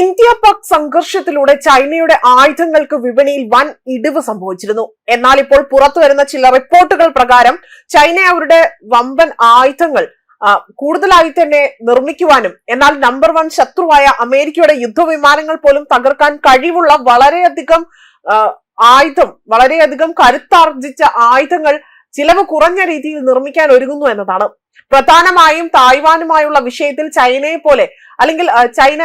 India Pak സംഘർഷത്തിലൂടെ ചൈനയുടെ ആയുധങ്ങൾക്ക് വിപണിയിൽ വൻ ഇടിവ് സംഭവിച്ചിരുന്നു. എന്നാൽ ഇപ്പോൾ പുറത്തുവരുന്ന ചില റിപ്പോർട്ടുകൾ പ്രകാരം ചൈന അവരുടെ വമ്പൻ ആയുധങ്ങൾ കൂടുതലായി തന്നെ നിർമ്മിക്കുവാനും എന്നാൽ നമ്പർ 1 ശത്രുവായ അമേരിക്കയുടെ യുദ്ധവിമാനങ്ങൾ പോലും തകർക്കാൻ കഴിവുള്ള വളരെയധികം കരുത്താർജിച്ച ആയുധങ്ങൾ ചിലവ് കുറഞ്ഞ രീതിയിൽ നിർമ്മിക്കാൻ ഒരുങ്ങുന്നു എന്നതാണ്. പ്രധാനമായും തായ്വാനുമായുള്ള വിഷയത്തിൽ ചൈനയെ പോലെ അല്ലെങ്കിൽ ചൈന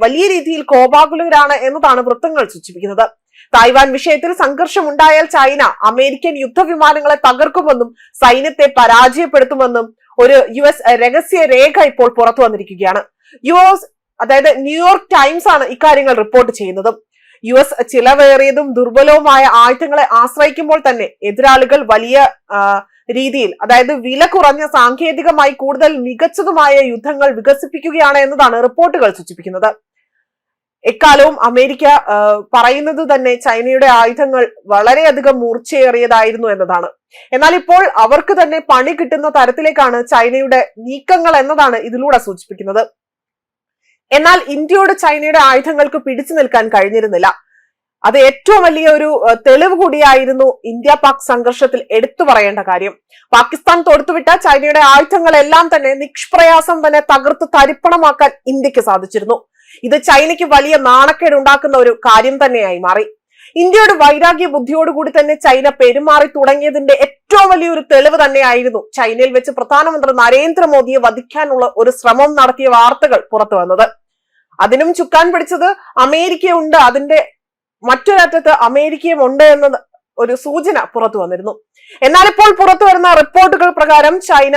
വലിയ രീതിയിൽ കോപാകുലരാണ് എന്നതാണ് വൃത്തങ്ങൾ സൂചിപ്പിക്കുന്നത്. തായ്വാൻ വിഷയത്തിൽ സംഘർഷം ഉണ്ടായാൽ ചൈന അമേരിക്കൻ യുദ്ധവിമാനങ്ങളെ തകർക്കുമെന്നും സൈന്യത്തെ പരാജയപ്പെടുത്തുമെന്നും ഒരു US രഹസ്യ രേഖ ഇപ്പോൾ പുറത്തു വന്നിരിക്കുകയാണ്. അതായത് ന്യൂയോർക്ക് ടൈംസ് ആണ് ഇക്കാര്യങ്ങൾ റിപ്പോർട്ട് ചെയ്യുന്നത്. US ചിലവേറിയതും ദുർബലവുമായ ആയുധങ്ങളെ ആശ്രയിക്കുമ്പോൾ തന്നെ എതിരാളികൾ വലിയ രീതിയിൽ അതായത് വില കുറഞ്ഞ സാങ്കേതികമായി കൂടുതൽ മികച്ചതുമായ യുദ്ധങ്ങൾ വികസിപ്പിക്കുകയാണ് എന്നതാണ് റിപ്പോർട്ടുകൾ സൂചിപ്പിക്കുന്നത്. എക്കാലവും അമേരിക്ക പറയുന്നത് തന്നെ ചൈനയുടെ ആയുധങ്ങൾ വളരെയധികം മൂർച്ചയേറിയതായിരുന്നു എന്നതാണ്. എന്നാൽ ഇപ്പോൾ അവർക്ക് തന്നെ പണി കിട്ടുന്ന തരത്തിലേക്കാണ് ചൈനയുടെ നീക്കങ്ങൾ എന്നതാണ് ഇതിലൂടെ സൂചിപ്പിക്കുന്നത്. എന്നാൽ ഇന്ത്യയോട് ചൈനയുടെ ആയുധങ്ങൾക്ക് പിടിച്ചു നിൽക്കാൻ കഴിഞ്ഞിരുന്നില്ല. അത് ഏറ്റവും വലിയ ഒരു തെളിവ് കൂടിയായിരുന്നു ഇന്ത്യ പാക് സംഘർഷത്തിൽ എടുത്തു പറയേണ്ട കാര്യം. പാകിസ്ഥാൻ തൊടുത്തുവിട്ട ചൈനയുടെ ആയുധങ്ങളെല്ലാം തന്നെ നിഷ്പ്രയാസം തന്നെ തകർത്ത് തരിപ്പണമാക്കാൻ ഇന്ത്യക്ക് സാധിച്ചിരുന്നു. ഇത് ചൈനയ്ക്ക് വലിയ നാണക്കേട് ഉണ്ടാക്കുന്ന ഒരു കാര്യം തന്നെയായി മാറി. ഇന്ത്യയുടെ വൈരാഗ്യ ബുദ്ധിയോടുകൂടി തന്നെ ചൈന പെരുമാറി തുടങ്ങിയതിന്റെ ഏറ്റവും വലിയൊരു തെളിവ് തന്നെയായിരുന്നു ചൈനയിൽ വെച്ച് പ്രധാനമന്ത്രി നരേന്ദ്രമോദിയെ വധിക്കാനുള്ള ഒരു ശ്രമം നടത്തിയ വാർത്തകൾ പുറത്തു വന്നത്. അതിനും ചുക്കാൻ പിടിച്ചത് അമേരിക്കയുണ്ട്, അതിന്റെ മറ്റൊരറ്റത്ത് അമേരിക്കയും ഉണ്ട് എന്ന ഒരു സൂചന പുറത്തു വന്നിരുന്നു. എന്നാൽ ഇപ്പോൾ പുറത്തു വരുന്ന റിപ്പോർട്ടുകൾ പ്രകാരം ചൈന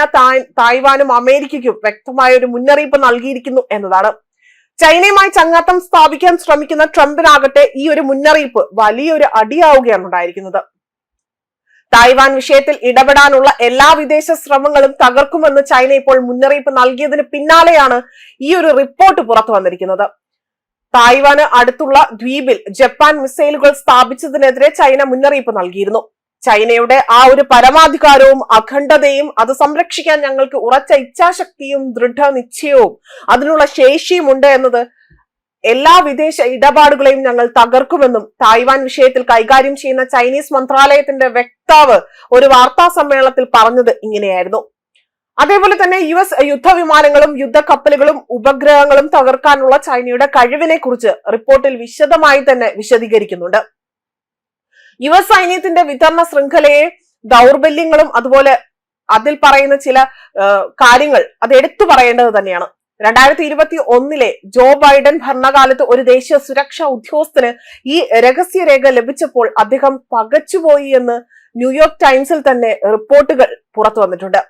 തായ്വാനും അമേരിക്കയ്ക്കും വ്യക്തമായ ഒരു മുന്നറിയിപ്പ് നൽകിയിരിക്കുന്നു എന്നതാണ്. ചൈനയുമായി ചങ്ങാത്തം സ്ഥാപിക്കാൻ ശ്രമിക്കുന്ന ട്രംപിനാകട്ടെ ഈ ഒരു മുന്നറിയിപ്പ് വലിയൊരു അടിയാവുകയാണ് ഉണ്ടായിരിക്കുന്നത്. തായ്വാൻ വിഷയത്തിൽ ഇടപെടാനുള്ള എല്ലാ വിദേശ ശ്രമങ്ങളും തകർക്കുമെന്ന് ചൈന ഇപ്പോൾ മുന്നറിയിപ്പ് നൽകിയതിന് പിന്നാലെയാണ് ഈ ഒരു റിപ്പോർട്ട് പുറത്തു വന്നിരിക്കുന്നത്. തായ്വാന് അടുത്തുള്ള ദ്വീപിൽ ജപ്പാൻ മിസൈലുകൾ സ്ഥാപിച്ചതിനെതിരെ ചൈന മുന്നറിയിപ്പ് നൽകിയിരുന്നു. ചൈനയുടെ ആ ഒരു പരമാധികാരവും അഖണ്ഡതയും അത് സംരക്ഷിക്കാൻ ഞങ്ങൾക്ക് ഉറച്ച ഇച്ഛാശക്തിയും ദൃഢനിശ്ചയവും അതിനുള്ള ശേഷിയും ഉണ്ട് എന്നത് എല്ലാ വിദേശ ഇടപാടുകളെയും ഞങ്ങൾ തകർക്കുമെന്നും തായ്വാൻ വിഷയത്തിൽ കൈകാര്യം ചെയ്യുന്ന ചൈനീസ് മന്ത്രാലയത്തിന്റെ വക്താവ് ഒരു വാർത്താ സമ്മേളനത്തിൽ പറഞ്ഞത് ഇങ്ങനെയായിരുന്നു. അതേപോലെ തന്നെ US യുദ്ധവിമാനങ്ങളും യുദ്ധക്കപ്പലുകളും ഉപഗ്രഹങ്ങളും തകർക്കാനുള്ള ചൈനയുടെ കഴിവിനെ കുറിച്ച് റിപ്പോർട്ടിൽ വിശദമായി തന്നെ വിശദീകരിക്കുന്നുണ്ട്. US സൈന്യത്തിന്റെ വിതരണ ശൃംഖലയെ ദൗർബല്യങ്ങളും അതുപോലെ അതിൽ പറയുന്ന ചില കാര്യങ്ങൾ അത് എടുത്തു പറയേണ്ടത് തന്നെയാണ്. 2021 ജോ ബൈഡൻ ഭരണകാലത്ത് ഒരു ദേശീയ സുരക്ഷാ ഉദ്യോഗസ്ഥന് ഈ രഹസ്യരേഖ ലഭിച്ചപ്പോൾ അദ്ദേഹം പകച്ചുപോയി എന്ന് ന്യൂയോർക്ക് ടൈംസിൽ തന്നെ റിപ്പോർട്ടുകൾ പുറത്തു വന്നിട്ടുണ്ട്.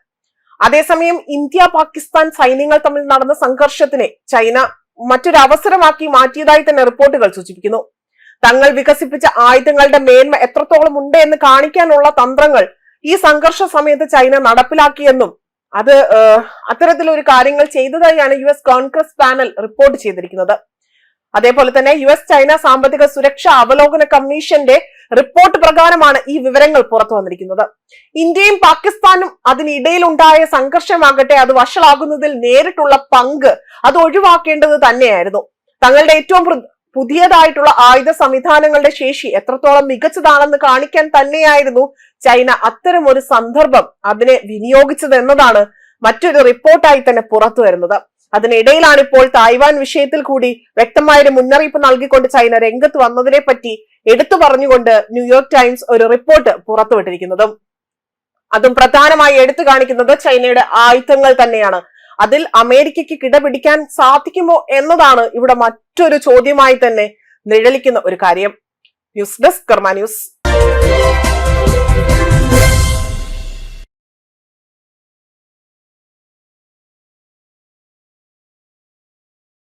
അതേസമയം ഇന്ത്യ പാകിസ്ഥാൻ സൈന്യങ്ങൾ തമ്മിൽ നടന്ന സംഘർഷത്തിനെ ചൈന മറ്റൊരു അവസരമാക്കി മാറ്റിയതായി തന്നെ റിപ്പോർട്ടുകൾ സൂചിപ്പിക്കുന്നു. തങ്ങൾ വികസിപ്പിച്ച ആയുധങ്ങളുടെ മേന്മ എത്രത്തോളം ഉണ്ട് എന്ന് കാണിക്കാനുള്ള തന്ത്രങ്ങൾ ഈ സംഘർഷ സമയത്ത് ചൈന നടപ്പിലാക്കിയെന്നും അത് അത്തരത്തിലൊരു കാര്യങ്ങൾ ചെയ്തതായാണ് US കോൺഗ്രസ് പാനൽ റിപ്പോർട്ട് ചെയ്തിരിക്കുന്നത്. അതേപോലെ തന്നെ US ചൈന സാമ്പത്തിക സുരക്ഷാ അവലോകന കമ്മീഷന്റെ റിപ്പോർട്ട് പ്രകാരമാണ് ഈ വിവരങ്ങൾ പുറത്തു വന്നിരിക്കുന്നത്. ഇന്ത്യയും പാകിസ്ഥാനും അതിനിടയിലുണ്ടായ സംഘർഷമാകട്ടെ അത് വഷളാകുന്നതിൽ നേരിട്ടുള്ള പങ്ക് അത് ഒഴിവാക്കേണ്ടത് തന്നെയായിരുന്നു. തങ്ങളുടെ ഏറ്റവും പുതിയതായിട്ടുള്ള ആയുധ സംവിധാനങ്ങളുടെ ശേഷി എത്രത്തോളം മികച്ചതാണെന്ന് കാണിക്കാൻ തന്നെയായിരുന്നു ചൈന അത്തരം ഒരു സന്ദർഭം അതിനെ വിനിയോഗിച്ചത് എന്നതാണ് മറ്റൊരു റിപ്പോർട്ടായി തന്നെ പുറത്തു വരുന്നത്. അതിനിടയിലാണ് ഇപ്പോൾ തായ്വാൻ വിഷയത്തിൽ കൂടി വ്യക്തമായൊരു മുന്നറിയിപ്പ് നൽകിക്കൊണ്ട് ചൈന രംഗത്ത് വന്നതിനെ പറ്റി എടുത്തു പറഞ്ഞുകൊണ്ട് ന്യൂയോർക്ക് ടൈംസ് ഒരു റിപ്പോർട്ട് പുറത്തുവിട്ടിരിക്കുന്നതും അതും പ്രധാനമായി എടുത്തു കാണിക്കുന്നത് ചൈനയുടെ ആയുധങ്ങൾ തന്നെയാണ്. അതിൽ അമേരിക്കയ്ക്ക് കിടപിടിക്കാൻ സാധിക്കുമോ എന്നതാണ് ഇവിടെ മറ്റൊരു ചോദ്യമായി തന്നെ നിഴലിക്കുന്ന ഒരു കാര്യം. ന്യൂസ് ഡെസ്ക് കർമ്മ ന്യൂസ്.